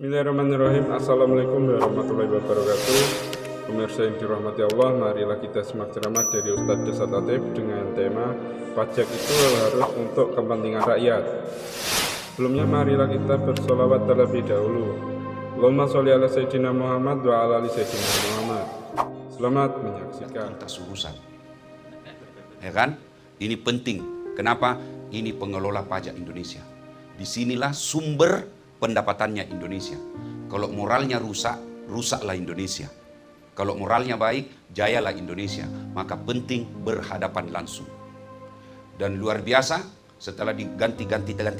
Bismillahirrahmanirrahim. Assalamualaikum warahmatullahi wabarakatuh. Pemirsa yang dirahmati Allah, marilah kita simak ceramah dari Ustadz Desat Latif dengan tema pajak itu harus untuk kepentingan rakyat. Sebelumnya marilah kita bersolawat terlebih dahulu. Allahumma sholli ala Sayyidina Muhammad wa ala ali Sayyidina Muhammad. Selamat menyaksikan. Tuntas urusan, ya kan? Ini penting. Kenapa? Ini pengelola pajak Indonesia. Disinilah sumber pendapatannya Indonesia. Kalau moralnya rusak, rusaklah Indonesia. Kalau moralnya baik, jayalah Indonesia. Maka penting berhadapan langsung. Dan luar biasa, setelah diganti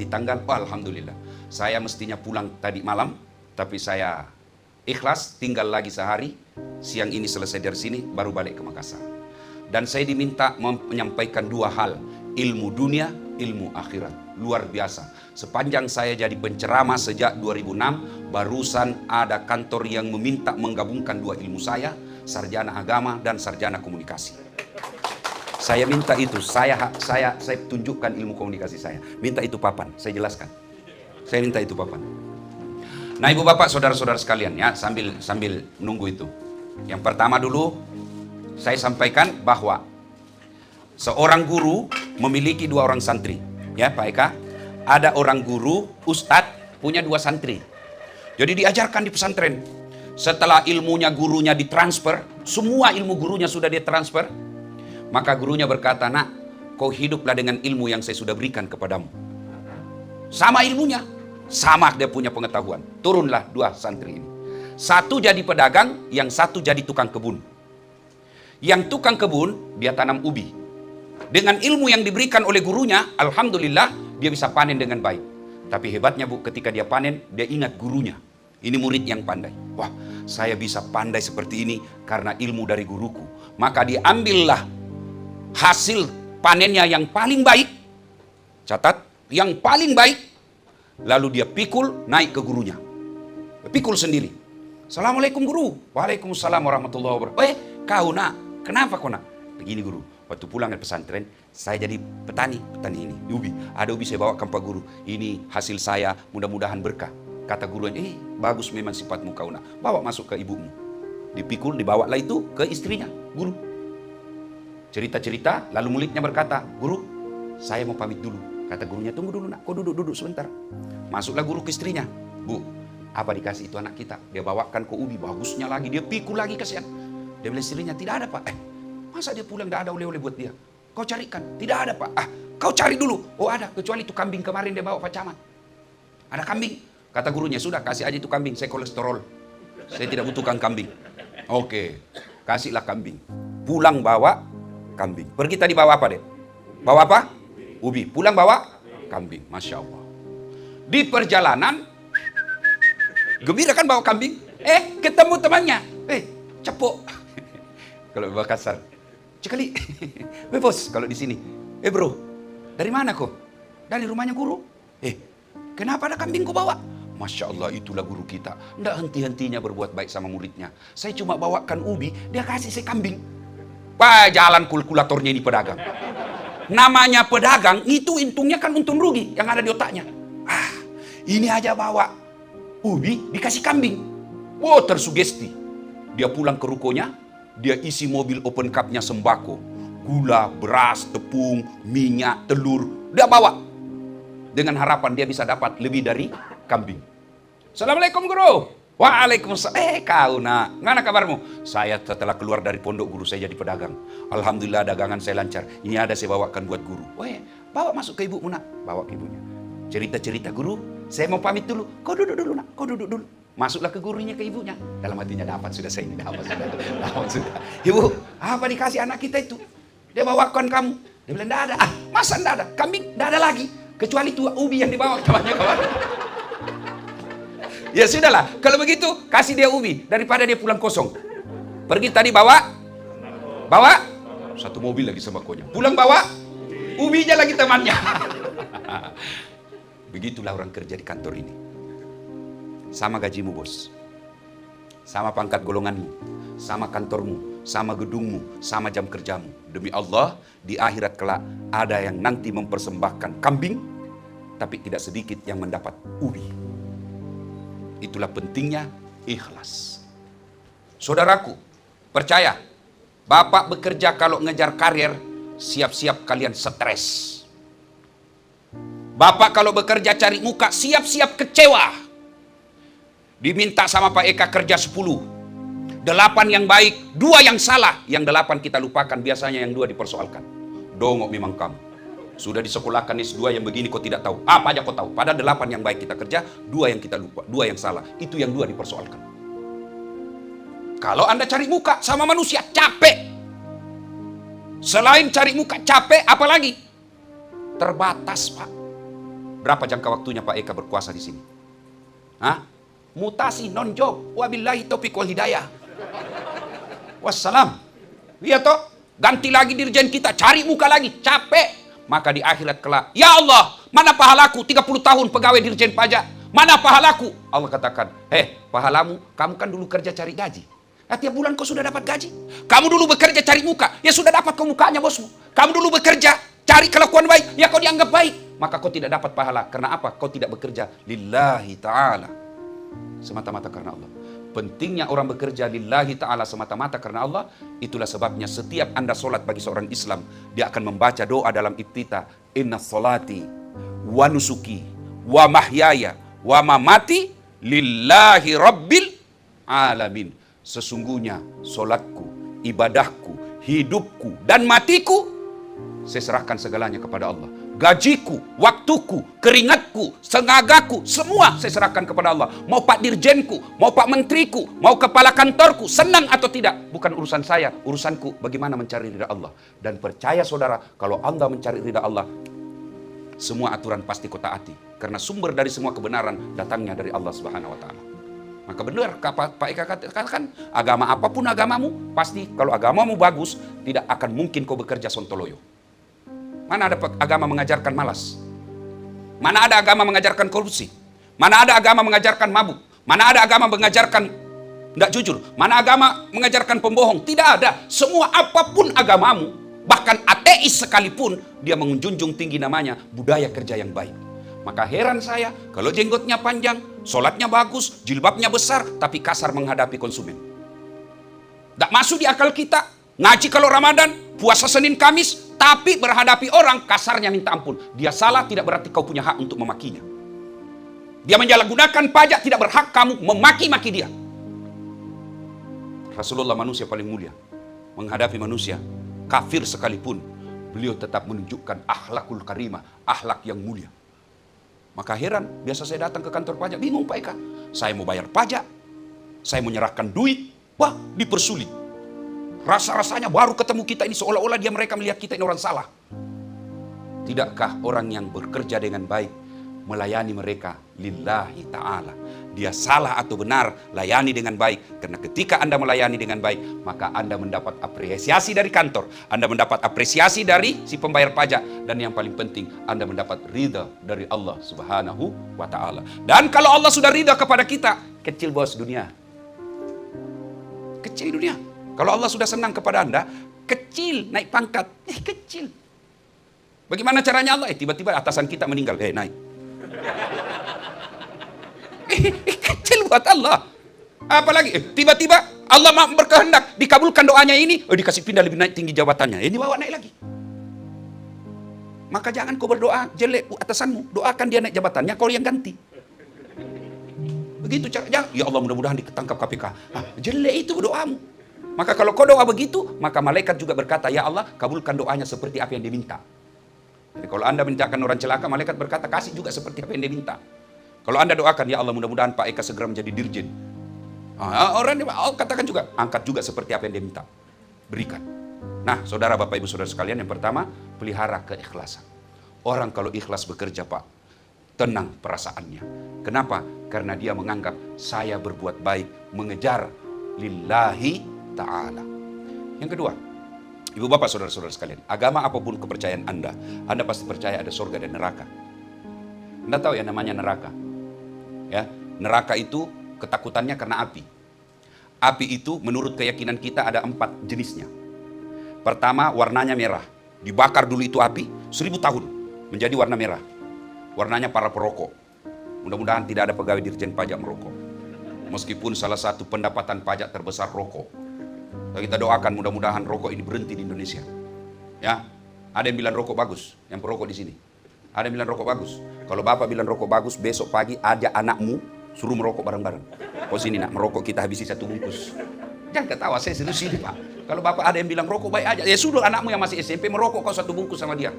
tanggal, alhamdulillah. Saya mestinya pulang tadi malam, tapi saya ikhlas, tinggal lagi sehari. Siang ini selesai dari sini, baru balik ke Makassar. Dan saya diminta menyampaikan dua hal, ilmu dunia, ilmu akhirat. Luar biasa. Sepanjang saya jadi penceramah sejak 2006, barusan ada kantor yang meminta menggabungkan dua ilmu saya, sarjana agama dan sarjana komunikasi. Saya minta itu, saya tunjukkan ilmu komunikasi saya. Minta itu papan, saya jelaskan. Saya minta itu papan. Nah, ibu bapak, saudara-saudara sekalian ya, sambil menunggu itu. Yang pertama dulu, saya sampaikan bahwa seorang guru memiliki dua orang santri. Ya Pak Eka, ada orang guru, ustadz, punya dua santri. Jadi diajarkan di pesantren. Setelah ilmunya gurunya ditransfer, semua ilmu gurunya sudah dia transfer, maka gurunya berkata, "Nak, kau hiduplah dengan ilmu yang saya sudah berikan kepadamu." Sama ilmunya, sama dia punya pengetahuan. Turunlah dua santri ini. Satu jadi pedagang, yang satu jadi tukang kebun. Yang tukang kebun, dia tanam ubi. Dengan ilmu yang diberikan oleh gurunya, alhamdulillah dia bisa panen dengan baik. Tapi hebatnya Bu, ketika dia panen, dia ingat gurunya. Ini murid yang pandai. Wah, saya bisa pandai seperti ini karena ilmu dari guruku. Maka diambillah hasil panennya yang paling baik. Catat, yang paling baik. Lalu dia pikul naik ke gurunya. Pikul sendiri. Assalamualaikum guru. Waalaikumsalam warahmatullahi wabarakatuh. Kau nak, kenapa kau nak? Begini guru. Waktu pulang dari pesantren, saya jadi petani ini, ubi. Ada ubi saya bawakan Pak Guru. Ini hasil saya, mudah-mudahan berkah. Kata guru, bagus memang sifatmu kau nak. Bawa masuk ke ibumu. Dipikul, dibawalah itu ke istrinya, guru. Cerita-cerita, lalu muridnya berkata, "Guru, saya mau pamit dulu." Kata gurunya, "Tunggu dulu nak, kau duduk sebentar." Masuklah guru ke istrinya. "Bu, apa dikasih itu anak kita?" Dia bawakan ke ubi, bagusnya lagi. Dia pikul lagi, kasihan. Dia bilang istrinya, "Tidak ada Pak." Masa dia pulang tidak ada oleh-oleh buat dia? Kau carikan. Tidak ada Pak. Kau cari dulu. Oh ada, kecuali itu kambing kemarin dia bawa Pak Camat. Ada kambing. Kata gurunya, sudah kasih aja itu kambing. Saya kolesterol. Saya tidak butuhkan kambing. Oke, kasihlah kambing. Pulang bawa kambing. Pergi tadi bawa apa deh? Bawa apa? Ubi. Pulang bawa kambing. Masya Allah. Di perjalanan, gembira kan bawa kambing? Ketemu temannya. Cepuk. Kalau bawa kasar. Cekali, bos kalau di sini. Bro, dari mana kok? Dari rumahnya guru. Kenapa ada kambing kau bawa? Masya Allah, itulah guru kita. Tidak henti-hentinya berbuat baik sama muridnya. Saya cuma bawakan ubi, dia kasih saya kambing. Wah, jalan kalkulatornya ini pedagang. Namanya pedagang, itu untungnya kan untung rugi yang ada di otaknya. Ini aja bawa ubi, dikasih kambing. Wow, tersugesti. Dia pulang ke rukonya, dia isi mobil open cup-nya sembako. Gula, beras, tepung, minyak, telur. Dia bawa. Dengan harapan dia bisa dapat lebih dari kambing. Assalamualaikum guru. Waalaikumsalam. Kau nak, mana kabarmu? Saya setelah keluar dari pondok guru, saya jadi pedagang. Alhamdulillah dagangan saya lancar. Ini ada saya bawakan buat guru. Bawa masuk ke ibumu nak. Bawa ke ibunya. Cerita-cerita guru, saya mau pamit dulu. Kau duduk dulu nak, kau duduk dulu. Masuklah ke gurunya, ke ibunya. Dalam hatinya, dapat sudah saya ini, dapat sudah. Ibu, apa dikasih anak kita itu? Dia bawakan kamu. Dia bilang, tidak ada. Masa tidak ada? Kambing tidak ada lagi. Kecuali tua ubi yang dibawa temannya kemarin. Ya sudahlah, kalau begitu kasih dia ubi daripada dia pulang kosong. Pergi tadi bawa satu mobil lagi sembakonya. Pulang bawa ubinya lagi temannya. Begitulah orang kerja di kantor ini. Sama gajimu bos, sama pangkat golonganmu, sama kantormu, sama gedungmu, sama jam kerjamu. Demi Allah, di akhirat kelak ada yang nanti mempersembahkan kambing, tapi tidak sedikit yang mendapat ubi. Itulah pentingnya ikhlas. Saudaraku, percaya, Bapak bekerja kalau ngejar karir, siap-siap kalian stres. Bapak kalau bekerja cari muka, siap-siap kecewa. Diminta sama Pak Eka kerja 10. 8 yang baik, 2 yang salah. Yang 8 kita lupakan, biasanya yang 2 dipersoalkan. Dongok memang kamu. Sudah disekolahkan S2 yang begini kau tidak tahu. Apa aja kau tahu. Pada 8 yang baik kita kerja, 2 yang kita lupa, 2 yang salah. Itu yang 2 dipersoalkan. Kalau Anda cari muka sama manusia, capek. Selain cari muka capek, apalagi? Terbatas, Pak. Berapa jangka waktunya Pak Eka berkuasa di sini? Hah? Mutasi, non-job. Wabillahi taufiq wal hidayah. Wassalam. Iya toh? Ganti lagi dirjen kita, cari muka lagi, capek. Maka di akhirat kelak, ya Allah, mana pahalaku 30 tahun pegawai dirjen pajak? Mana pahalaku? Allah katakan, pahalamu, kamu kan dulu kerja cari gaji. Tiap bulan kau sudah dapat gaji. Kamu dulu bekerja cari muka, ya sudah dapat kau mukanya bosmu. Kamu dulu bekerja cari kelakuan baik, ya kau dianggap baik. Maka kau tidak dapat pahala. Karena apa? Kau tidak bekerja lillahi ta'ala. Semata-mata karena Allah. Pentingnya orang bekerja lillahi ta'ala semata-mata karena Allah. Itulah sebabnya setiap Anda sholat bagi seorang Islam, dia akan membaca doa dalam iftitah. Inna sholati wa nusuki wa mahyaya wa mamati lillahi rabbil alamin. Sesungguhnya solatku, ibadahku, hidupku, dan matiku, saya serahkan segalanya kepada Allah. Gajiku, waktuku, keringatku, tenagaku, semua saya serahkan kepada Allah. Mau Pak Dirjenku, mau Pak Menteriku, mau kepala kantorku, senang atau tidak, bukan urusan saya. Urusanku bagaimana mencari ridha Allah. Dan percaya saudara, kalau Anda mencari ridha Allah, semua aturan pasti kau taati. Karena sumber dari semua kebenaran datangnya dari Allah Subhanahu wa Ta'ala. Maka benar Pak Eka katakan, agama apapun agamamu, pasti kalau agamamu bagus, tidak akan mungkin kau bekerja sontoloyo. Mana ada agama mengajarkan malas? Mana ada agama mengajarkan korupsi? Mana ada agama mengajarkan mabuk? Mana ada agama mengajarkan tidak jujur? Mana agama mengajarkan pembohong? Tidak ada. Semua apapun agamamu, bahkan ateis sekalipun, dia menjunjung tinggi namanya budaya kerja yang baik. Maka heran saya kalau jenggotnya panjang, sholatnya bagus, jilbabnya besar, tapi kasar menghadapi konsumen. Tidak masuk di akal kita. Ngaji kalau Ramadan, puasa Senin Kamis, tapi berhadapi orang kasarnya minta ampun. Dia salah tidak berarti kau punya hak untuk memakinya. Dia menyalahgunakan pajak tidak berhak kamu memaki-maki dia. Rasulullah manusia paling mulia. Menghadapi manusia kafir sekalipun, beliau tetap menunjukkan akhlakul karimah, akhlak yang mulia. Maka heran, biasa saya datang ke kantor pajak, bingung Pak Eka. Saya mau bayar pajak, saya menyerahkan duit, wah dipersulit. Rasa-rasanya baru ketemu kita ini seolah-olah mereka melihat kita ini orang salah. Tidakkah orang yang bekerja dengan baik melayani mereka lillahi ta'ala? Dia salah atau benar, layani dengan baik. Karena ketika Anda melayani dengan baik, maka Anda mendapat apresiasi dari kantor, Anda mendapat apresiasi dari si pembayar pajak, dan yang paling penting, Anda mendapat ridha dari Allah Subhanahu wa Ta'ala. Dan kalau Allah sudah ridha kepada kita, kecil bos dunia. Kecil dunia. Kalau Allah sudah senang kepada Anda, kecil, naik pangkat, kecil. Bagaimana caranya Allah? Tiba-tiba atasan kita meninggal, naik. Kecil buat Allah. Apalagi, tiba-tiba Allah berkehendak, dikabulkan doanya ini, dikasih pindah lebih naik tinggi jabatannya. Ini bawa naik lagi. Maka jangan kau berdoa jelek atasanmu, doakan dia naik jabatannya, kau yang ganti. Begitu caranya. Ya Allah, mudah-mudahan ditangkap KPK. Jelek itu doamu. Maka kalau kau doa begitu, maka malaikat juga berkata, ya Allah, kabulkan doanya seperti apa yang dia minta. Jadi kalau Anda mintakan orang celaka, malaikat berkata, kasih juga seperti apa yang dia minta. Kalau Anda doakan, ya Allah, mudah-mudahan Pak Eka segera menjadi dirjen. Orang katakan juga, angkat juga seperti apa yang dia minta. Berikan. Nah, saudara, Bapak, Ibu, saudara sekalian, yang pertama, pelihara keikhlasan. Orang kalau ikhlas bekerja, Pak, tenang perasaannya. Kenapa? Karena dia menganggap saya berbuat baik, mengejar lillahi ta'ala. Yang kedua, Ibu bapak saudara-saudara sekalian, agama apapun kepercayaan Anda pasti percaya ada surga dan neraka. Anda tahu ya namanya neraka? Ya, neraka itu ketakutannya karena api. Api itu menurut keyakinan kita ada 4 jenisnya. Pertama, warnanya merah. Dibakar dulu itu api, 1000 tahun menjadi warna merah. Warnanya para perokok. Mudah-mudahan tidak ada pegawai dirjen pajak merokok. Meskipun salah satu pendapatan pajak terbesar rokok. Kita doakan mudah-mudahan rokok ini berhenti di Indonesia. Ya, ada yang bilang rokok bagus, yang perokok di sini. Ada yang bilang rokok bagus. Kalau bapak bilang rokok bagus, besok pagi ajak anakmu suruh merokok bareng-bareng. Oh sini nak, merokok kita habisi 1 bungkus. Jangan ketawa, saya serius ini pak. Kalau bapak ada yang bilang rokok baik aja, ya suruh anakmu yang masih SMP merokok kau 1 bungkus sama dia.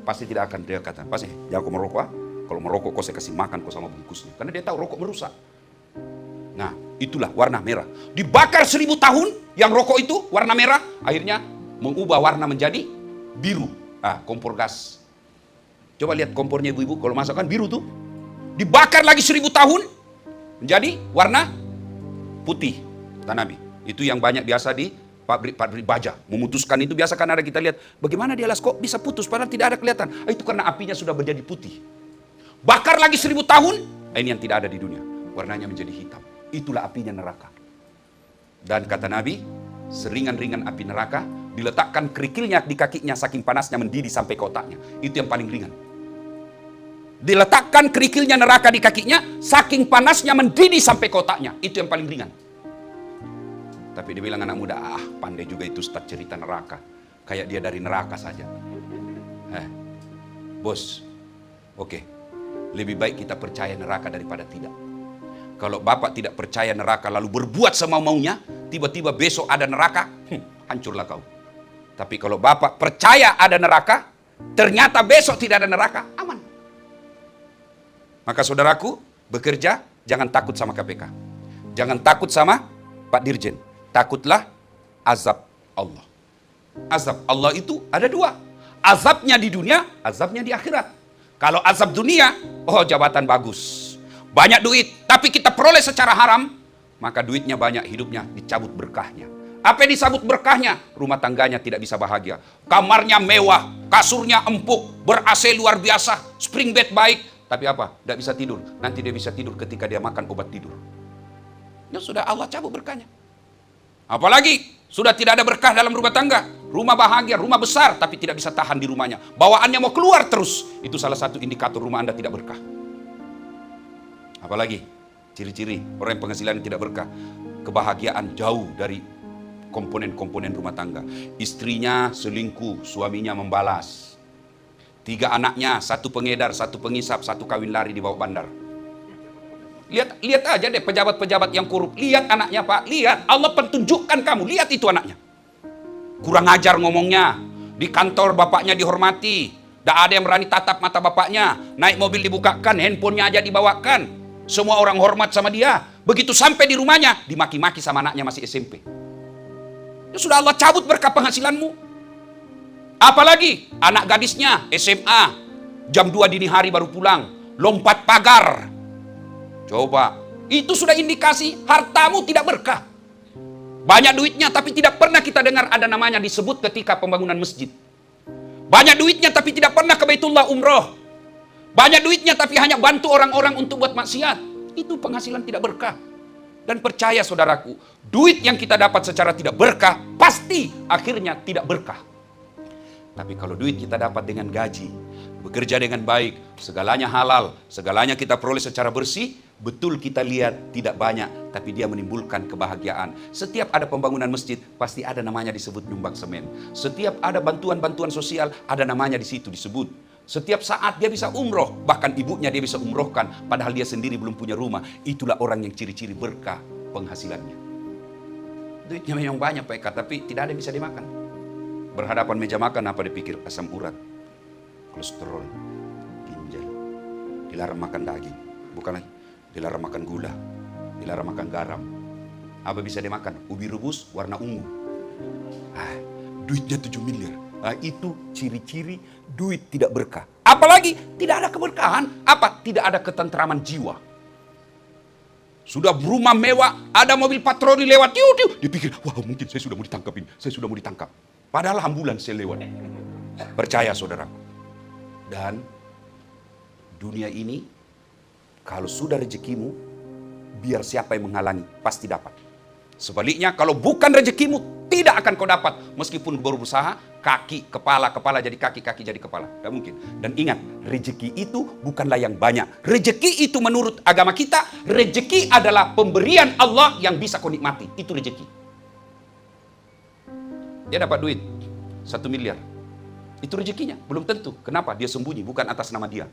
Pasti tidak akan, dia kata, pasti jangan kau merokok ah. Kalau merokok kau saya kasih makan kau sama bungkusnya. Karena dia tahu rokok merusak. Nah, itulah warna merah. Dibakar 1000 tahun, yang rokok itu warna merah, akhirnya mengubah warna menjadi biru. Kompor gas. Coba lihat kompornya ibu-ibu, kalau masak kan biru tuh. Dibakar lagi 1000 tahun, menjadi warna putih. Kata Nabi. Itu yang banyak biasa di pabrik baja. Memutuskan itu biasa kan ada kita lihat, bagaimana dia las kok bisa putus, padahal tidak ada kelihatan. Itu karena apinya sudah menjadi putih. Bakar lagi 1000 tahun, ini yang tidak ada di dunia. Warnanya menjadi hitam. Itulah apinya neraka. Dan kata Nabi, seringan-ringan api neraka, diletakkan kerikilnya di kakinya saking panasnya mendidih sampai ke otaknya. Itu yang paling ringan. Diletakkan kerikilnya neraka di kakinya, saking panasnya mendidih sampai ke otaknya. Itu yang paling ringan. Tapi dia bilang anak muda, pandai juga itu Ustaz cerita neraka. Kayak dia dari neraka saja. Bos, oke. Lebih baik kita percaya neraka daripada tidak. Kalau bapak tidak percaya neraka lalu berbuat semau-maunya, tiba-tiba besok ada neraka, hancurlah kau. Tapi kalau bapak percaya ada neraka, ternyata besok tidak ada neraka, aman. Maka saudaraku, bekerja jangan takut sama KPK. Jangan takut sama Pak Dirjen. Takutlah azab Allah. Azab Allah itu ada 2. Azabnya di dunia, azabnya di akhirat. Kalau azab dunia, jabatan bagus. Banyak duit, tapi kita peroleh secara haram, maka duitnya banyak, hidupnya dicabut berkahnya. Apa yang disabut berkahnya? Rumah tangganya tidak bisa bahagia. Kamarnya mewah, kasurnya empuk, ber-AC luar biasa, spring bed baik, tapi apa? Tidak bisa tidur. Nanti dia bisa tidur ketika dia makan obat tidur. Ya sudah Allah cabut berkahnya. Apalagi sudah tidak ada berkah dalam rumah tangga. Rumah bahagia, rumah besar, tapi tidak bisa tahan di rumahnya. Bawaannya mau keluar terus. Itu salah satu indikator rumah Anda tidak berkah. Apalagi ciri-ciri orang yang penghasilannya tidak berkah. Kebahagiaan jauh dari komponen-komponen rumah tangga. Istrinya selingkuh, suaminya membalas. 3 anaknya, 1 pengedar, 1 pengisap, 1 kawin lari di bawah bandar. Lihat aja deh pejabat-pejabat yang korup. Lihat anaknya Pak, lihat. Allah pentunjukkan kamu, lihat itu anaknya. Kurang ajar ngomongnya. Di kantor bapaknya dihormati. Tidak ada yang berani tatap mata bapaknya. Naik mobil dibukakan, handphonenya aja dibawakan. Semua orang hormat sama dia. Begitu sampai di rumahnya, dimaki-maki sama anaknya masih SMP. Ya sudah Allah cabut berkah penghasilanmu. Apalagi anak gadisnya SMA. Jam 2 dini hari baru pulang. Lompat pagar. Coba, itu sudah indikasi hartamu tidak berkah. Banyak duitnya tapi tidak pernah kita dengar ada namanya disebut ketika pembangunan masjid. Banyak duitnya tapi tidak pernah ke Baitullah umroh. Banyak duitnya tapi hanya bantu orang-orang untuk buat maksiat. Itu penghasilan tidak berkah. Dan percaya saudaraku, duit yang kita dapat secara tidak berkah pasti akhirnya tidak berkah. Tapi kalau duit kita dapat dengan gaji, bekerja dengan baik, segalanya halal, segalanya kita peroleh secara bersih, betul kita lihat tidak banyak, tapi dia menimbulkan kebahagiaan. Setiap ada pembangunan masjid, pasti ada namanya disebut nyumbang semen. Setiap ada bantuan-bantuan sosial, ada namanya di situ disebut. Setiap saat dia bisa umroh, bahkan ibunya dia bisa umrohkan, padahal dia sendiri belum punya rumah. Itulah orang yang ciri-ciri berkah penghasilannya. Duitnya memang banyak Pak Eka, tapi tidak ada yang bisa dimakan. Berhadapan meja makan apa dipikir? Asam urat, kolesterol, ginjal. Dilarang makan daging, bukan lagi. Dilarang makan gula, dilarang makan garam. Apa bisa dimakan? Ubi rebus warna ungu. Duitnya 7 miliar. Itu ciri-ciri duit tidak berkah. Apalagi tidak ada keberkahan. Apa? Tidak ada ketentraman jiwa. Sudah berumah mewah, ada mobil patroli lewat, dipikir, wah mungkin saya sudah mau ditangkapin, saya sudah mau ditangkap. Padahal ambulans saya lewat. Percaya saudara. Dan dunia ini, kalau sudah rezekimu, biar siapa yang menghalangi, pasti dapat. Sebaliknya, kalau bukan rezekimu, Tidak akan kau dapat meskipun berusaha kaki, kepala, kepala jadi kaki, kaki jadi kepala. Tidak mungkin. Dan ingat, rezeki itu bukanlah yang banyak. Rezeki itu menurut agama kita, rezeki adalah pemberian Allah yang bisa kau nikmati. Itu rezeki. Dia dapat duit 1 miliar. Itu rezekinya, belum tentu. Kenapa? Dia sembunyi, bukan atas nama dia.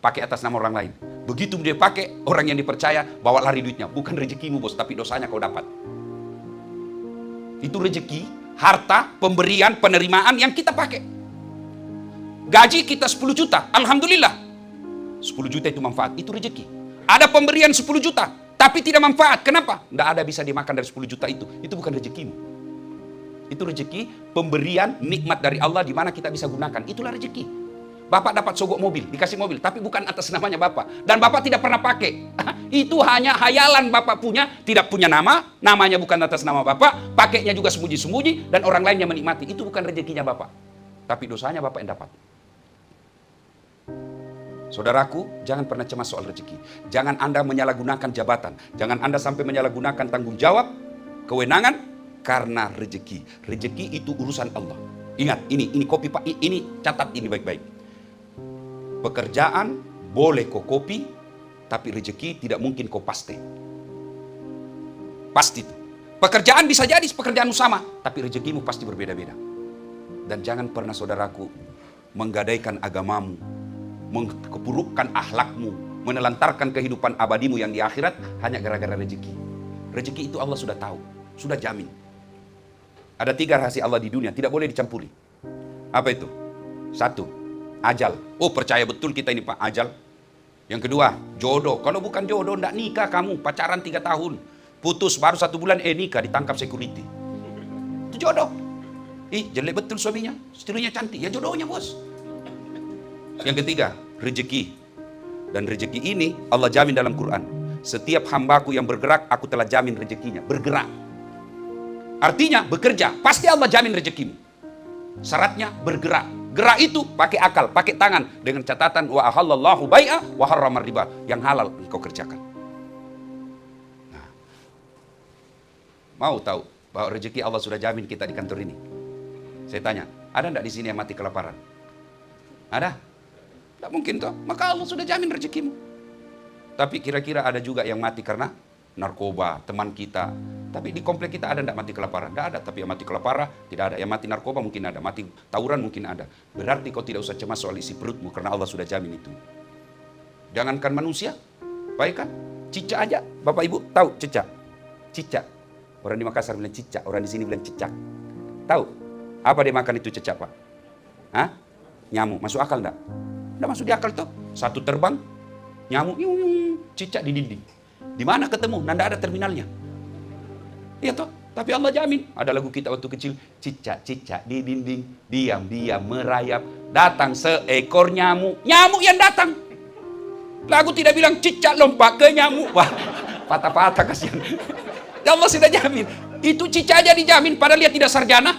Pakai atas nama orang lain. Begitu dia pakai, orang yang dipercaya bawa lari duitnya. Bukan rezekimu bos, tapi dosanya kau dapat. Itu rezeki, harta, pemberian, penerimaan yang kita pakai. Gaji kita 10 juta, alhamdulillah. 10 juta itu manfaat, itu rezeki. Ada pemberian 10 juta, tapi tidak manfaat. Kenapa? Tidak ada bisa dimakan dari 10 juta itu. Itu bukan rezekimu. Itu rezeki, pemberian, nikmat dari Allah di mana kita bisa gunakan. Itulah rezeki. Bapak dapat sogok mobil, dikasih mobil, tapi bukan atas namanya Bapak. Dan Bapak tidak pernah pakai. Itu hanya hayalan Bapak punya, tidak punya nama, namanya bukan atas nama Bapak, pakainya juga sembunyi-sembunyi, dan orang lain yang menikmati. Itu bukan rezekinya Bapak. Tapi dosanya Bapak yang dapat. Saudaraku, jangan pernah cemas soal rezeki. Jangan Anda menyalahgunakan jabatan. Jangan Anda sampai menyalahgunakan tanggung jawab, kewenangan, karena rezeki. Rezeki itu urusan Allah. Ingat, ini kopi Pak, ini catat ini baik-baik. Pekerjaan boleh kau copy, tapi rezeki tidak mungkin kau paste. Pasti itu. Pekerjaan bisa jadi pekerjaan sama, tapi rezekimu pasti berbeda-beda. Dan jangan pernah saudaraku menggadaikan agamamu, mengkeburukkan akhlakmu, menelantarkan kehidupan abadimu yang di akhirat hanya gara-gara rezeki. Rezeki itu Allah sudah tahu, sudah jamin. Ada 3 rahasia Allah di dunia, tidak boleh dicampuri. Apa itu? 1, ajal. Oh, percaya betul kita ini Pak, ajal. Yang kedua, jodoh. Kalau bukan jodoh, enggak nikah kamu. Pacaran 3 tahun. Putus, baru 1 bulan, nikah, ditangkap security. Itu jodoh. Jelek betul suaminya. Istrinya cantik. Ya jodohnya bos. Yang ketiga, rezeki. Dan rezeki ini Allah jamin dalam Quran. Setiap hambaku yang bergerak, aku telah jamin rezekinya. Bergerak. Artinya bekerja. Pasti Allah jamin rezekimu. Syaratnya bergerak. Gerak itu pakai akal, pakai tangan, dengan catatan wa ahallallahu bai'a wa harramar riba, yang halal engkau kerjakan. Nah, mau tahu bahwa rezeki Allah sudah jamin kita di kantor ini? Saya tanya, ada enggak di sini yang mati kelaparan? Ada? Tidak mungkin toh. Maka Allah sudah jamin rezekimu. Tapi kira-kira ada juga yang mati karena narkoba, teman kita. Tapi di komplek kita ada enggak mati kelaparan? Tidak ada. Tapi yang mati kelaparan tidak ada. Yang mati narkoba mungkin ada. Mati tawuran mungkin ada. Berarti kau tidak usah cemas soal isi perutmu, karena Allah sudah jamin itu. Jangankan manusia, baik kan? Cicak aja. Bapak Ibu tahu cicak? Cicak. Orang di Makassar bilang cicak, orang di sini bilang cicak. Tahu? Apa dia makan itu cicak Pak? Hah? Nyamuk. Masuk akal enggak? Enggak masuk di akal toh. Satu terbang, nyamuk, cicak di dinding. Di mana ketemu? Nanda ada terminalnya. Iya toh, tapi Allah jamin. Ada lagu kita waktu kecil, cicak-cicak di dinding, diam-diam merayap, datang seekor nyamuk. Nyamuk yang datang. Lagu tidak bilang cicak lompat ke nyamuk. Wah, patah-patah kasihan. Allah sudah jamin. Itu cicak aja dijamin, padahal dia tidak sarjana.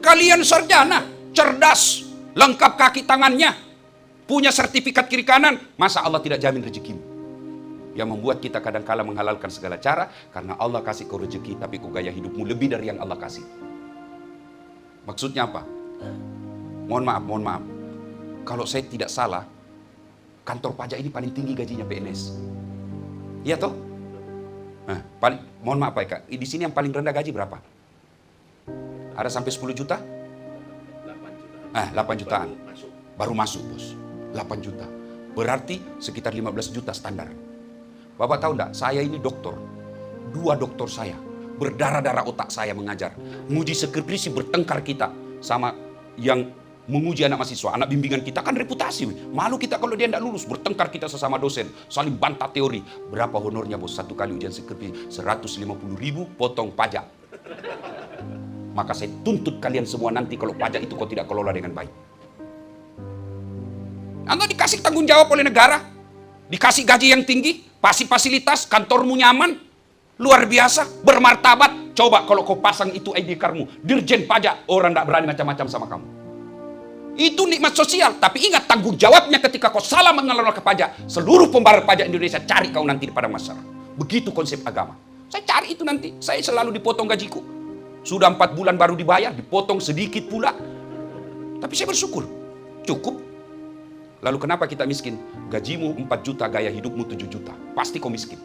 Kalian sarjana, cerdas, lengkap kaki tangannya, punya sertifikat kiri kanan. Masa Allah tidak jamin rezekimu? Yang membuat kita kadang-kala menghalalkan segala cara, karena Allah kasih kau rezeki, tapi kau gaya hidupmu lebih dari yang Allah kasih. Maksudnya apa? Mohon maaf. Kalau saya tidak salah, kantor pajak ini paling tinggi gajinya PNS. Iya toh? Nah, mohon maaf Pak Eka, di sini yang paling rendah gaji berapa? Ada sampai 10 juta? 8 jutaan. Baru masuk bos. 8 juta. Berarti sekitar 15 juta standar. Bapak tahu enggak, saya ini dokter. 2 dokter saya. Berdarah-darah otak saya mengajar. Menguji skripsi bertengkar kita sama yang menguji anak mahasiswa. Anak bimbingan kita kan reputasi. Malu kita kalau dia tidak lulus. Bertengkar kita sesama dosen. Saling bantah teori. Berapa honornya bos? 1 kali ujian skripsi 150.000 potong pajak. Maka saya tuntut kalian semua nanti kalau pajak itu kau tidak kelola dengan baik. Anda dikasih tanggung jawab oleh negara. Dikasih gaji yang tinggi. Fasilitas, kantormu nyaman, luar biasa, bermartabat. Coba kalau kau pasang itu ID cardmu, Dirjen Pajak, orang tidak berani macam-macam sama kamu. Itu nikmat sosial, tapi ingat tanggung jawabnya ketika kau salah mengelola ke pajak. Seluruh pembayar pajak Indonesia cari kau nanti pada masyarakat. Begitu konsep agama. Saya cari itu nanti, saya selalu dipotong gajiku. Sudah 4 bulan baru dibayar, dipotong sedikit pula. Tapi saya bersyukur, cukup. Lalu kenapa kita miskin? Gajimu 4 juta, gaya hidupmu 7 juta. Pasti kau miskin.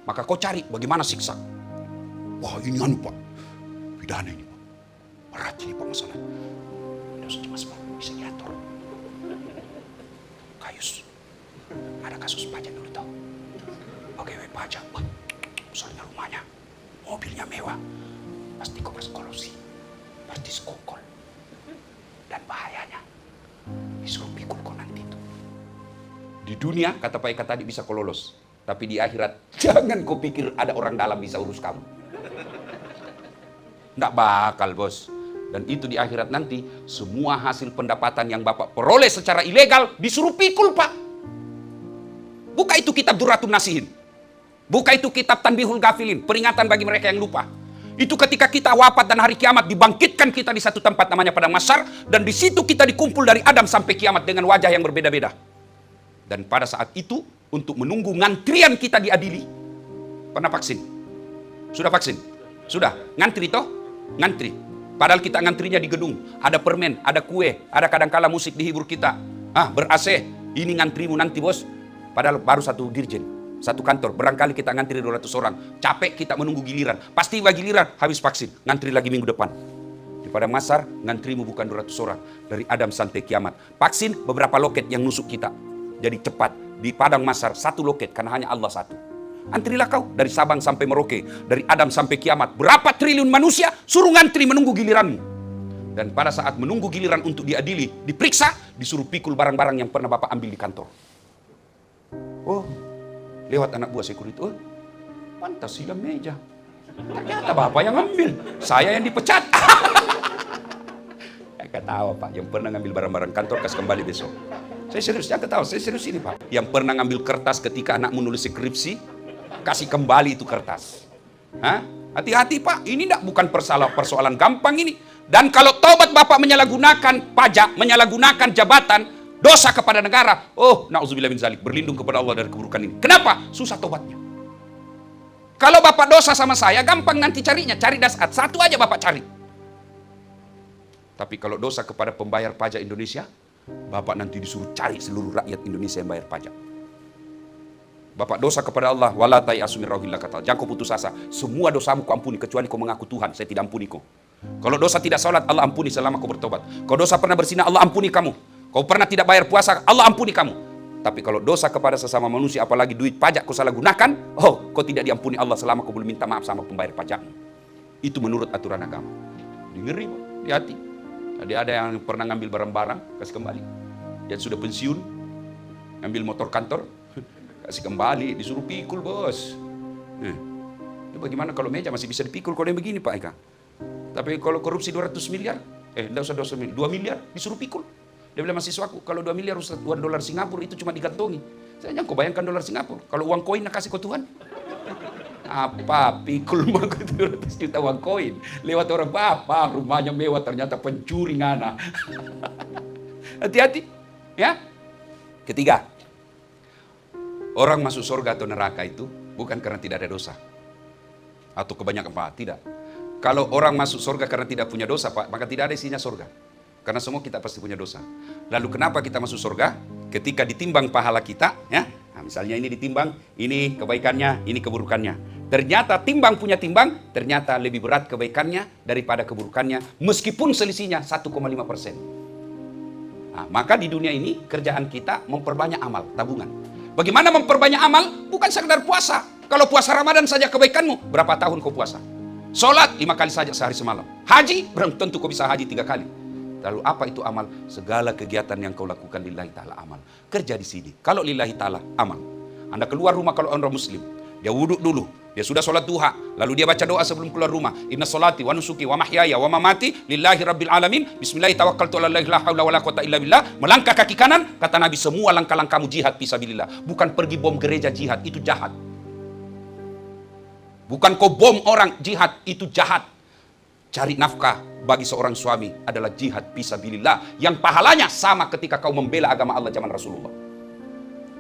Maka kau cari bagaimana siksa. Wah ini anu Pak, pidana ini Pak. Berat ini Pak masalah. Tidak usah cemas Pak, bisa diatur. Kayus, ada kasus pajak dulu tau. Pegawai pajak, besarnya rumahnya, mobilnya mewah. Pasti kau berkolusi, pasti sekongkol. Dan bahayanya, disuruh pikul kau nanti itu. Di dunia, kata Pak Eka tadi bisa kau lolos. Tapi di akhirat, jangan kau pikir ada orang dalam bisa urus kamu. Nggak bakal bos. Dan itu di akhirat nanti, semua hasil pendapatan yang Bapak peroleh secara ilegal, disuruh pikul Pak. Buka itu kitab Durratun Nasihin. Buka itu kitab Tanbihul Ghafilin, peringatan bagi mereka yang lupa. Itu ketika kita wafat dan hari kiamat, dibangkitkan kita di satu tempat namanya Padang Mahsyar, dan di situ kita dikumpul dari Adam sampai kiamat dengan wajah yang berbeda-beda. Dan pada saat itu, untuk menunggu ngantrian kita diadili. Pernah vaksin? Sudah vaksin? Sudah? Ngantri toh? Ngantri. Padahal kita ngantrinya di gedung. Ada permen, ada kue, ada kadangkala musik dihibur kita. Ber-AC. Ini ngantrimu nanti bos. Padahal baru satu dirjen, satu kantor. Barangkali kita ngantri 200 orang. Capek kita menunggu giliran. Pasti giliran habis vaksin. Ngantri lagi minggu depan. Di Padang Mahsyar, ngantrimu bukan 200 orang. Dari Adam sampai kiamat. Vaksin beberapa loket yang nusuk kita. Jadi cepat. Di Padang Mahsyar satu loket karena hanya Allah satu. Antrilah kau dari Sabang sampai Merauke, dari Adam sampai kiamat. Berapa triliun manusia suruh ngantri menunggu giliranmu. Dan pada saat menunggu giliran untuk diadili, diperiksa, disuruh pikul barang-barang yang pernah Bapak ambil di kantor. Oh, lewat anak buah security. Oh, pantas silam meja. Ternyata Bapak yang ambil, saya yang dipecat. Saya ketawa Pak, yang pernah ngambil barang-barang kantor kasih kembali besok. Saya serius, jangan ketawa, saya serius ini Pak. Yang pernah ngambil kertas ketika anakmu nulis skripsi, kasih kembali itu kertas. Hati-hati Pak, ini bukan persoalan gampang ini. Dan kalau taubat Bapak menyalahgunakan pajak, menyalahgunakan jabatan, dosa kepada negara, oh na'udzubillah min zalik, berlindung kepada Allah dari keburukan ini. Kenapa? Susah taubatnya. Kalau Bapak dosa sama saya, gampang nanti carinya, cari dasar. Satu aja Bapak cari. Tapi kalau dosa kepada pembayar pajak Indonesia, Bapak nanti disuruh cari seluruh rakyat Indonesia yang bayar pajak. Bapak dosa kepada Allah, wala tayasu min rauhillah kata. Jangan kau putus asa. Semua dosamu kau ampuni kecuali kau mengaku Tuhan, saya tidak ampuni kau. Kalau dosa tidak salat, Allah ampuni selama kau bertobat. Kau dosa pernah berzina, Allah ampuni kamu. Kau pernah tidak bayar puasa, Allah ampuni kamu. Tapi kalau dosa kepada sesama manusia, apalagi duit pajak kau salah gunakan, oh kau tidak diampuni Allah selama kau belum minta maaf sama pembayar pajakmu. Itu menurut aturan agama. Ngeri, hati-hati. Ada yang pernah ngambil barang-barang, kasih kembali. Yang sudah pensiun, ngambil motor kantor, kasih kembali, disuruh pikul bos. Itu bagaimana kalau meja masih bisa dipikul kalau yang begini Pak Eka. Tapi kalau korupsi 200 miliar, enggak usah 200 miliar, 2 miliar disuruh pikul. Dia bilang mahasiswaku, kalau 2 miliar uang dolar Singapura itu cuma digantongi. Saya jangan kau bayangkan dolar Singapura. Kalau uang koin nak kasih kau Tuhan. Apa pikul mah 200 juta uang koin. Lewat orang Bapak, rumahnya mewah ternyata pencuri ngana. Hati-hati. Ya. Ketiga, orang masuk surga atau neraka itu bukan karena tidak ada dosa. Atau kebanyakan Pak, tidak. Kalau orang masuk surga karena tidak punya dosa Pak, maka tidak ada isinya surga. Karena semua kita pasti punya dosa. Lalu kenapa kita masuk surga? Ketika ditimbang pahala kita, ya. Nah, misalnya ini ditimbang, ini kebaikannya, ini keburukannya. Ternyata timbang punya timbang, ternyata lebih berat kebaikannya daripada keburukannya, meskipun selisihnya 1,5%. Nah, maka di dunia ini kerjaan kita memperbanyak amal, tabungan. Bagaimana memperbanyak amal? Bukan sekedar puasa. Kalau puasa Ramadan saja kebaikanmu, berapa tahun kau puasa? Sholat 5 kali saja sehari semalam. Haji, belum tentu kau bisa haji 3 kali. Lalu apa itu amal? Segala kegiatan yang kau lakukan lillahi ta'ala amal. Kerja di sini. Kalau lillahi ta'ala amal. Anda keluar rumah kalau orang muslim. Dia wuduk dulu. Dia sudah sholat duha. Lalu dia baca doa sebelum keluar rumah. Inna sholati wa nusuki wa mahyaya wa mamati lillahi rabbil alamin. Bismillahi tawakkaltu ala la haula wa la quwata illa billah. Melangkah kaki kanan. Kata Nabi, semua langkah-langkahmu jihad fisabilillah. Bukan pergi bom gereja jihad. Itu jahat. Bukan kau bom orang, jihad itu jahat. Cari nafkah bagi seorang suami adalah jihad fisabilillah. Yang pahalanya sama ketika kau membela agama Allah zaman Rasulullah.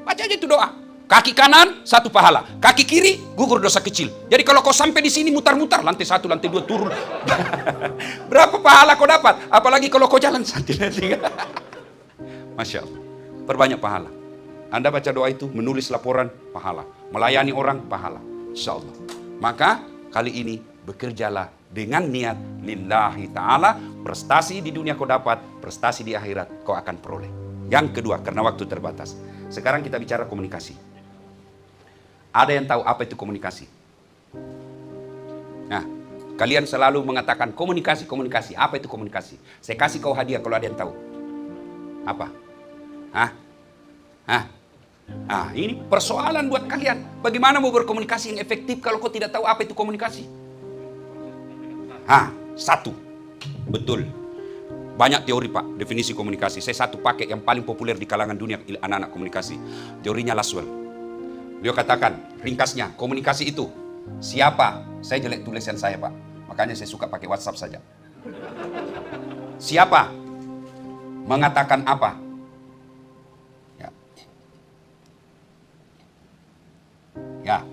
Baca aja itu doa. Kaki kanan 1 pahala, kaki kiri gugur dosa kecil. Jadi kalau kau sampai di sini mutar-mutar, lantai 1, lantai 2 turun. Berapa pahala kau dapat? Apalagi kalau kau jalan santai. Masya Allah, perbanyak pahala. Anda baca doa itu, menulis laporan, pahala. Melayani orang, pahala. Insya Allah. Maka kali ini bekerjalah dengan niat lillahi ta'ala. Prestasi di dunia kau dapat, prestasi di akhirat kau akan peroleh. Yang kedua, karena waktu terbatas. Sekarang kita bicara komunikasi. Ada yang tahu apa itu komunikasi? Nah, kalian selalu mengatakan komunikasi, komunikasi. Apa itu komunikasi? Saya kasih kau hadiah kalau ada yang tahu. Apa? Ini persoalan buat kalian. Bagaimana mau berkomunikasi yang efektif kalau kau tidak tahu apa itu komunikasi? Satu. Betul. Banyak teori Pak, definisi komunikasi. Saya satu pakai yang paling populer di kalangan dunia anak-anak komunikasi. Teorinya Laswell. Beliau katakan, ringkasnya, komunikasi itu siapa? Saya jelek tulisan saya Pak, makanya saya suka pakai WhatsApp saja. Siapa? Mengatakan apa? Ya.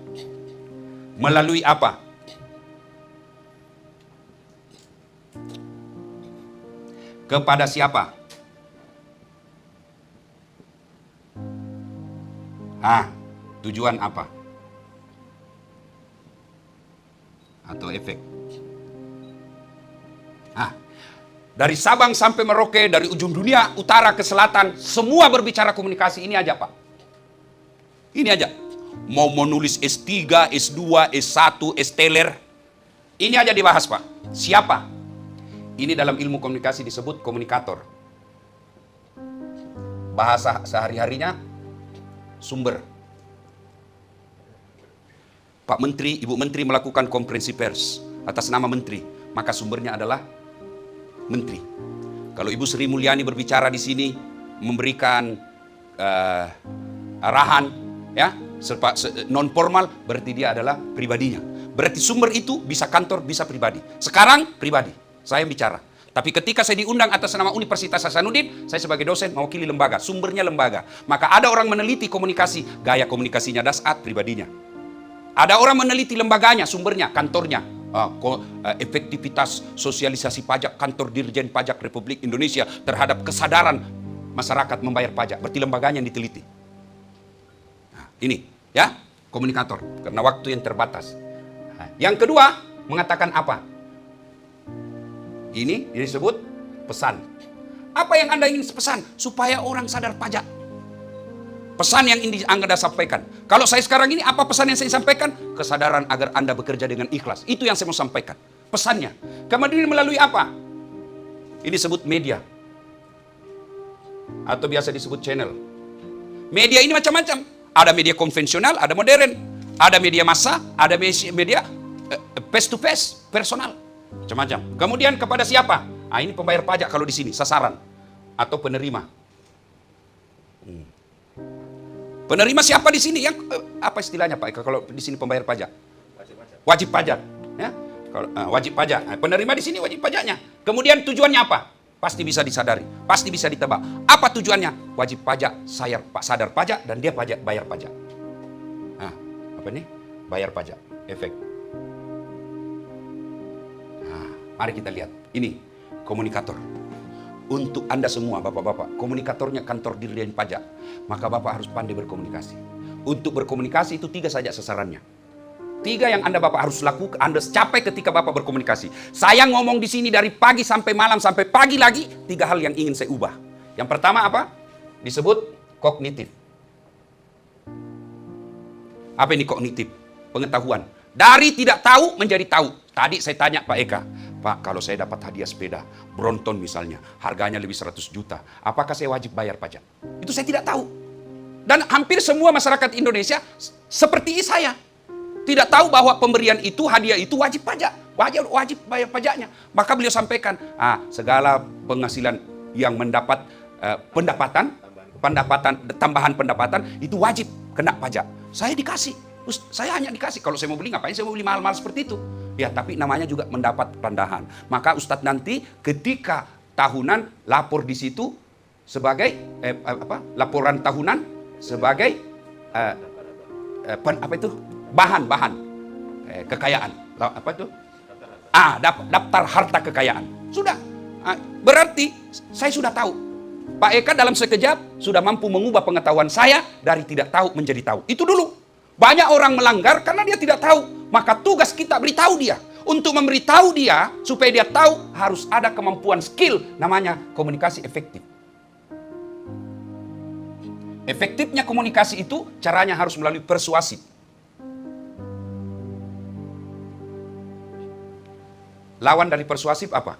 Melalui apa? Kepada siapa? Tujuan apa? Atau efek? Dari Sabang sampai Merauke, dari ujung dunia utara ke selatan, semua berbicara komunikasi. Ini aja Pak. Ini aja. Mau menulis S3, S2, S1, S-teler. Ini aja dibahas Pak. Siapa? Ini dalam ilmu komunikasi disebut komunikator. Bahasa sehari-harinya sumber. Pak Menteri, Ibu Menteri melakukan konferensi pers atas nama Menteri, maka sumbernya adalah Menteri. Kalau Ibu Sri Mulyani berbicara di sini, memberikan arahan, ya, non formal, berarti dia adalah pribadinya. Berarti sumber itu bisa kantor, bisa pribadi. Sekarang pribadi, saya bicara. Tapi ketika saya diundang atas nama Universitas Hasanuddin, saya sebagai dosen mewakili lembaga, sumbernya lembaga. Maka ada orang meneliti komunikasi, gaya komunikasinya Dasat, pribadinya. Ada orang meneliti lembaganya, sumbernya, kantornya. Efektivitas sosialisasi pajak kantor Dirjen Pajak Republik Indonesia terhadap kesadaran masyarakat membayar pajak. Berarti lembaganya yang diteliti. Ini, ya, komunikator. Karena waktu yang terbatas. Yang kedua, mengatakan apa? Ini disebut pesan. Apa yang Anda ingin pesan? Supaya orang sadar pajak. Pesan yang ingin Anda sampaikan. Kalau saya sekarang ini, apa pesan yang saya sampaikan? Kesadaran agar Anda bekerja dengan ikhlas. Itu yang saya mau sampaikan. Pesannya. Kemudian melalui apa? Ini disebut media. Atau biasa disebut channel. Media ini macam-macam. Ada media konvensional, ada modern. Ada media massa, ada media face to face, personal. Macam-macam. Kemudian kepada siapa? Ini pembayar pajak kalau di sini, sasaran. Atau penerima. Penerima siapa di sini? Yang apa istilahnya Pak? Kalau di sini pembayar pajak, wajib pajak, ya. Kalau wajib pajak, penerima di sini wajib pajaknya. Kemudian tujuannya apa? Pasti bisa disadari, pasti bisa ditebak. Apa tujuannya? Wajib pajak, saya sadar pajak dan dia bayar pajak. Apa ini? Bayar pajak, efek. Mari kita lihat. Ini komunikator. Untuk Anda semua, Bapak-Bapak, komunikatornya kantor Dirjen Pajak, maka Bapak harus pandai berkomunikasi. Untuk berkomunikasi itu 3 saja sasarannya. 3 yang Bapak harus lakukan, Anda capai ketika Bapak berkomunikasi. Saya ngomong di sini dari pagi sampai malam, sampai pagi lagi, 3 hal yang ingin saya ubah. Yang pertama apa? Disebut kognitif. Apa ini kognitif? Pengetahuan. Dari tidak tahu menjadi tahu. Tadi saya tanya Pak Eka, Pak, kalau saya dapat hadiah sepeda, Brompton misalnya, harganya lebih 100 juta, apakah saya wajib bayar pajak? Itu saya tidak tahu. Dan hampir semua masyarakat Indonesia seperti saya. Tidak tahu bahwa pemberian itu, hadiah itu wajib pajak. Wajib bayar pajaknya. Maka beliau sampaikan, segala penghasilan yang mendapat tambahan pendapatan, itu wajib kena pajak. Saya dikasih. Saya hanya dikasih. Kalau saya mau beli, ngapain saya mau beli mahal-mahal seperti itu? Ya, tapi namanya juga mendapat tambahan. Maka Ustadz nanti ketika tahunan lapor di situ sebagai laporan tahunan sebagai apa itu? Bahan kekayaan. Apa itu? Daftar harta kekayaan. Sudah. Berarti saya sudah tahu. Pak Eka dalam sekejap sudah mampu mengubah pengetahuan saya dari tidak tahu menjadi tahu. Itu dulu. Banyak orang melanggar karena dia tidak tahu. Maka tugas kita beritahu dia. Untuk memberitahu dia supaya dia tahu harus ada kemampuan skill namanya komunikasi efektif. Efektifnya komunikasi itu caranya harus melalui persuasif. Lawan dari persuasif apa?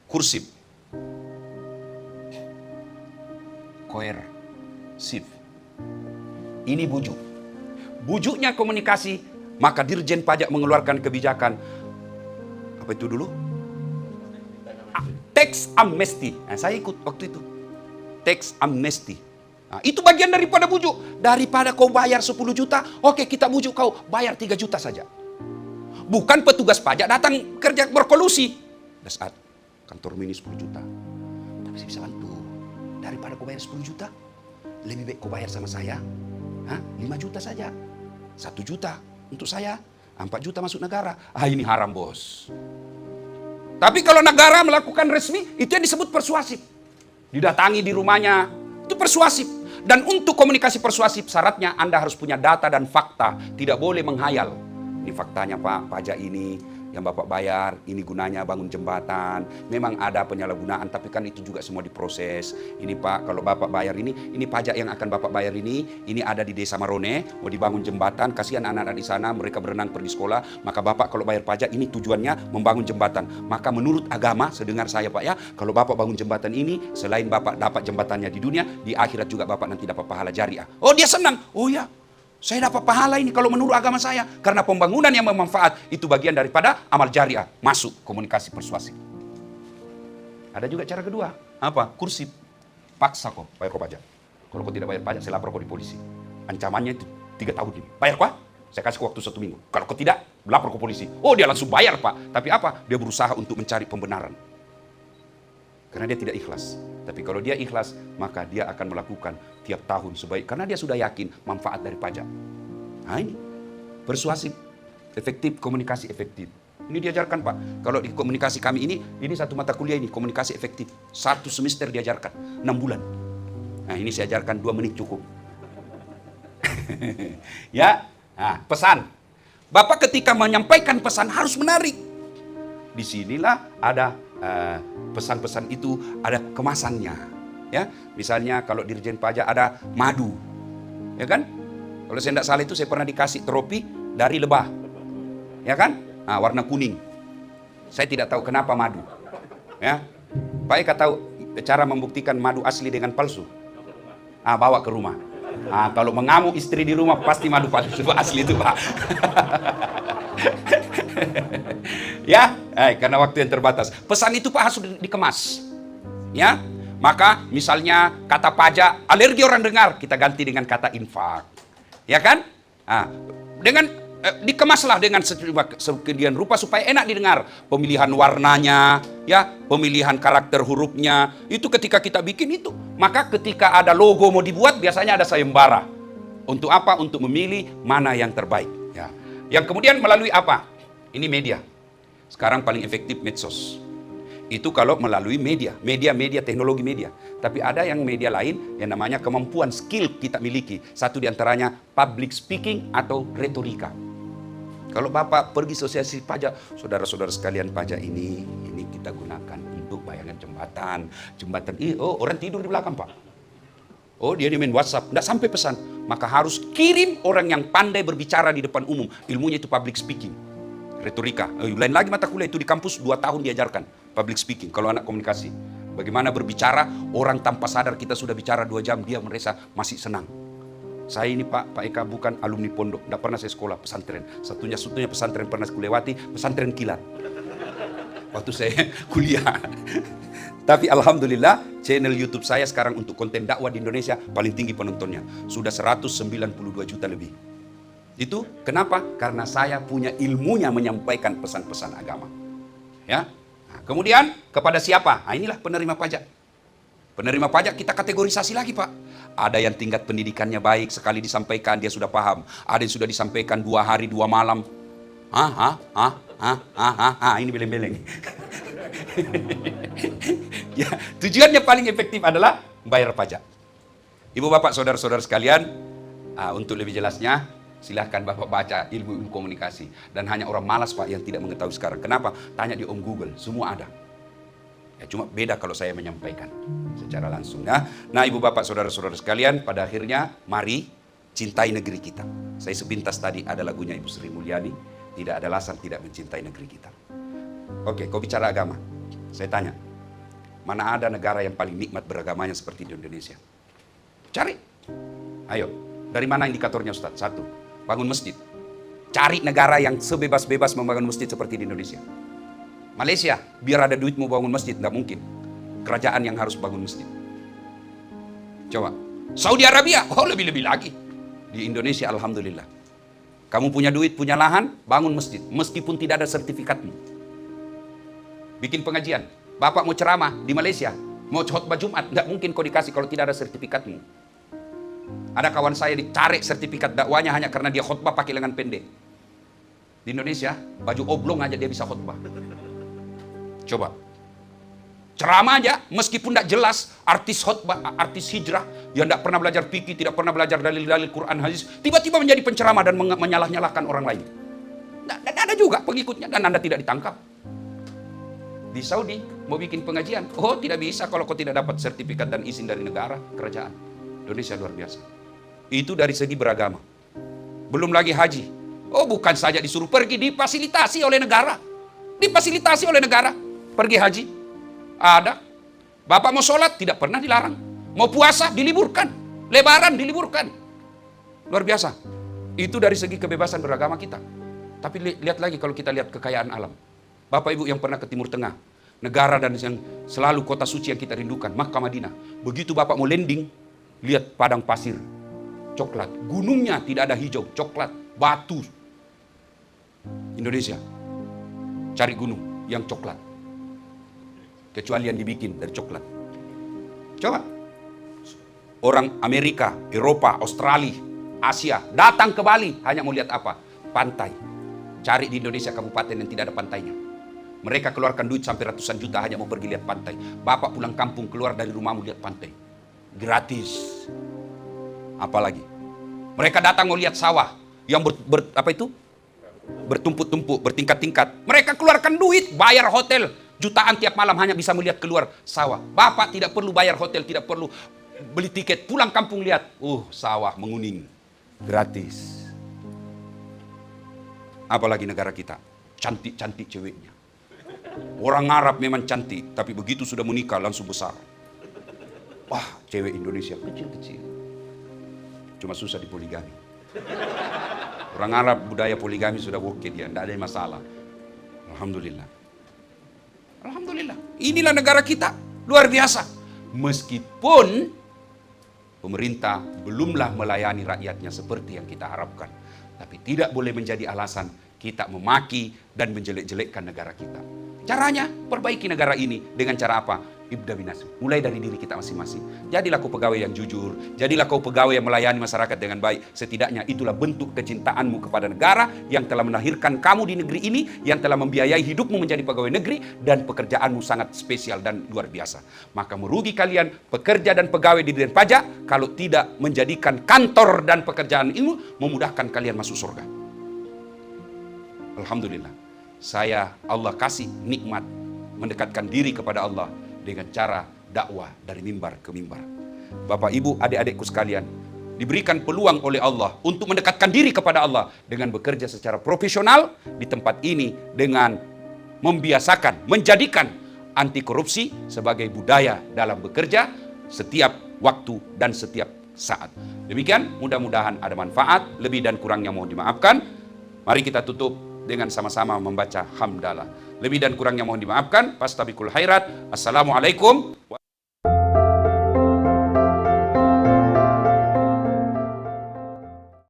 Kursif. Koersif. Ini bujuk. Bujuknya komunikasi, maka Dirjen Pajak mengeluarkan kebijakan apa itu dulu? Tax amnesty. Nah, saya ikut waktu itu. Tax amnesty. Nah, itu bagian daripada bujuk. Daripada kau bayar 10 juta, oke kita bujuk kau bayar 3 juta saja. Bukan petugas pajak datang kerja berkolusi. Saat kantor mini 10 juta. Tapi saya bisa bantu. Daripada kau bayar 10 juta, lebih baik kau bayar sama saya. 5 juta saja. 1 juta untuk saya. 4 juta masuk negara. Ini haram, bos. Tapi kalau negara melakukan resmi, itu yang disebut persuasif. Didatangi di rumahnya, itu persuasif. Dan untuk komunikasi persuasif, syaratnya Anda harus punya data dan fakta. Tidak boleh menghayal. Ini faktanya Pak, pajak ini yang Bapak bayar, ini gunanya bangun jembatan. Memang ada penyalahgunaan, tapi kan itu juga semua diproses. Ini Pak, kalau Bapak bayar ini pajak yang akan Bapak bayar ini ada di Desa Marone, mau dibangun jembatan, kasihan anak-anak di sana, mereka berenang pergi sekolah, maka Bapak kalau bayar pajak ini tujuannya membangun jembatan. Maka menurut agama, sedengar saya Pak ya, kalau Bapak bangun jembatan ini, selain Bapak dapat jembatannya di dunia, di akhirat juga Bapak nanti dapat pahala jariah. Oh dia senang, oh ya. Saya dapat pahala ini kalau menurut agama saya. Karena pembangunan yang bermanfaat itu bagian daripada amal jariah. Masuk komunikasi persuasif. Ada juga cara kedua. Apa? Kursif. Paksa kok bayar kau pajak. Kalau kau tidak bayar pajak, saya lapor kau di polisi. Ancamannya itu 3 tahun ini. Bayar kau? Saya kasih waktu 1 minggu. Kalau kau tidak, lapor ke polisi. Oh dia langsung bayar Pak. Tapi apa? Dia berusaha untuk mencari pembenaran. Karena dia tidak ikhlas. Tapi kalau dia ikhlas, maka dia akan melakukan tiap tahun sebaik. Karena dia sudah yakin manfaat dari pajak. Nah ini, persuasif, efektif, komunikasi efektif. Ini diajarkan Pak. Kalau di komunikasi kami ini satu mata kuliah ini, komunikasi efektif. 1 semester diajarkan, 6 bulan. Nah ini saya ajarkan 2 menit cukup. Ya, nah, pesan. Bapak ketika menyampaikan pesan harus menarik. Disinilah ada pesan-pesan itu ada kemasannya, ya. Misalnya kalau Dirjen Pajak ada madu, ya kan? Kalau saya tidak salah itu saya pernah dikasih trofi dari lebah, ya kan? Warna kuning. Saya tidak tahu kenapa madu, ya. Pak Eka tahu cara membuktikan madu asli dengan palsu? Bawa ke rumah. Kalau mengamuk istri di rumah pasti madu palsu asli itu Pak. Ya, karena waktu yang terbatas. Pesan itu Pak harus dikemas. Ya, maka misalnya kata pajak, alergi orang dengar, kita ganti dengan kata infak. Ya kan? Dengan dikemaslah dengan sekian rupa supaya enak didengar. Pemilihan warnanya, ya, pemilihan karakter hurufnya. Itu ketika kita bikin itu. Maka ketika ada logo mau dibuat, biasanya ada sayembara. Untuk apa? Untuk memilih mana yang terbaik. Ya. Yang kemudian melalui apa? Ini media. Sekarang paling efektif medsos. Itu kalau melalui media, teknologi media. Tapi ada yang media lain yang namanya kemampuan skill kita miliki. Satu diantaranya public speaking atau retorika. Kalau Bapak pergi asosiasi pajak, saudara-saudara sekalian pajak ini kita gunakan untuk bayangan jembatan. Orang tidur di belakang Pak. Oh dia main WhatsApp, tidak sampai pesan. Maka harus kirim orang yang pandai berbicara di depan umum. Ilmunya itu public speaking. Retorika. Lain lagi mata kuliah itu di kampus 2 tahun diajarkan public speaking. Kalau anak komunikasi, bagaimana berbicara orang tanpa sadar kita sudah bicara 2 jam dia merasa masih senang. Saya ini Pak Eka bukan alumni pondok, tidak pernah saya sekolah pesantren. Satunya pesantren pernah saya lewati, pesantren kilat. Waktu saya kuliah. Tapi alhamdulillah channel YouTube saya sekarang untuk konten dakwah di Indonesia paling tinggi penontonnya, sudah 192 juta lebih. Itu kenapa? Karena saya punya ilmunya menyampaikan pesan-pesan agama. Ya. Kemudian kepada siapa? Inilah penerima pajak. Penerima pajak kita kategorisasi lagi, Pak. Ada yang tingkat pendidikannya baik, sekali disampaikan dia sudah paham. Ada yang sudah disampaikan 2 hari 2 malam. Ini beleng-beleng. Ya, tujuannya paling efektif adalah bayar pajak. Ibu bapak saudara-saudara sekalian, untuk lebih jelasnya silahkan bapak baca ilmu komunikasi. Dan hanya orang malas, Pak, yang tidak mengetahui sekarang. Kenapa? Tanya di Om Google, semua ada. Ya, cuma beda kalau saya menyampaikan secara langsung. Nah, ibu bapak saudara-saudara sekalian, pada akhirnya mari cintai negeri kita. Saya sepintas tadi ada lagunya Ibu Sri Mulyani, tidak ada alasan tidak mencintai negeri kita. Oke, kau bicara agama. Saya tanya, mana ada negara yang paling nikmat beragamanya seperti di Indonesia? Cari. Ayo, dari mana indikatornya, Ustaz? 1, bangun masjid. Cari negara yang sebebas-bebas membangun masjid seperti di Indonesia. Malaysia, biar ada duit mau bangun masjid, tidak mungkin. Kerajaan yang harus bangun masjid. Coba. Saudi Arabia, lebih-lebih lagi. Di Indonesia, alhamdulillah. Kamu punya duit, punya lahan, bangun masjid. Meskipun tidak ada sertifikatmu. Bikin pengajian. Bapak mau ceramah di Malaysia, mau khotbah Jumat, tidak mungkin kau dikasih kalau tidak ada sertifikatmu. Ada kawan saya dicari sertifikat dakwanya hanya karena dia khotbah pakai lengan pendek. Di Indonesia, baju oblong aja dia bisa khotbah. Coba. Ceramah aja, meskipun tidak jelas, artis khotbah, artis hijrah, yang tidak pernah belajar fikih, tidak pernah belajar dalil-dalil Quran, hadis, tiba-tiba menjadi penceramah dan menyalah-nyalahkan orang lain. Dan ada juga pengikutnya, dan Anda tidak ditangkap. Di Saudi, mau bikin pengajian, tidak bisa kalau kau tidak dapat sertifikat dan izin dari negara, kerajaan. Indonesia luar biasa. Itu dari segi beragama. Belum lagi haji. Bukan saja disuruh pergi, difasilitasi oleh negara. Difasilitasi oleh negara. Pergi haji. Ada. Bapak mau sholat, tidak pernah dilarang. Mau puasa, diliburkan. Lebaran, diliburkan. Luar biasa. Itu dari segi kebebasan beragama kita. Tapi lihat lagi kalau kita lihat kekayaan alam. Bapak Ibu yang pernah ke Timur Tengah. Negara dan yang selalu kota suci yang kita rindukan. Makkah, Madinah. Begitu Bapak mau landing, lihat padang pasir. Coklat. Gunungnya tidak ada hijau. Coklat. Batu. Indonesia. Cari gunung yang coklat. Kecuali yang dibikin dari coklat. Coba. Orang Amerika, Eropa, Australia, Asia datang ke Bali hanya mau lihat apa? Pantai. Cari di Indonesia kabupaten yang tidak ada pantainya. Mereka keluarkan duit sampai ratusan juta hanya mau pergi lihat pantai. Bapak pulang kampung keluar dari rumahmu lihat pantai. Gratis. Apalagi? Mereka datang mau lihat sawah yang bertumpuk-tumpuk, bertingkat-tingkat. Mereka keluarkan duit, bayar hotel. Jutaan tiap malam hanya bisa melihat keluar sawah. Bapak tidak perlu bayar hotel, tidak perlu beli tiket. Pulang kampung lihat, sawah menguning. Gratis. Apalagi negara kita, cantik-cantik ceweknya. Orang Arab memang cantik, tapi begitu sudah menikah langsung besar. Wah, cewek Indonesia kecil-kecil. Cuma susah di poligami. Orang Arab budaya poligami sudah oke dia, tidak ada masalah. Alhamdulillah. Alhamdulillah. Inilah negara kita. Luar biasa. Meskipun pemerintah belumlah melayani rakyatnya seperti yang kita harapkan. Tapi tidak boleh menjadi alasan kita memaki dan menjelek-jelekkan negara kita. Caranya, perbaiki negara ini dengan cara apa? Ibda binasih. Mulai dari diri kita masing-masing. Jadilah kau pegawai yang jujur. Jadilah kau pegawai yang melayani masyarakat dengan baik. Setidaknya itulah bentuk kecintaanmu kepada negara yang telah melahirkan kamu di negeri ini, yang telah membiayai hidupmu menjadi pegawai negeri, dan pekerjaanmu sangat spesial dan luar biasa. Maka merugi kalian pekerja dan pegawai di Ditjen Pajak kalau tidak menjadikan kantor dan pekerjaan itu memudahkan kalian masuk surga. Alhamdulillah. Allah kasih nikmat mendekatkan diri kepada Allah dengan cara dakwah dari mimbar ke mimbar. Bapak, Ibu, adik-adikku sekalian, diberikan peluang oleh Allah untuk mendekatkan diri kepada Allah dengan bekerja secara profesional di tempat ini dengan membiasakan, menjadikan anti korupsi sebagai budaya dalam bekerja setiap waktu dan setiap saat. Demikian, mudah-mudahan ada manfaat, lebih dan kurangnya mohon dimaafkan. Mari kita tutup dengan sama-sama membaca hamdalah. Lebih dan kurangnya mohon dimaafkan. Fastabiqul khairat. Assalamualaikum.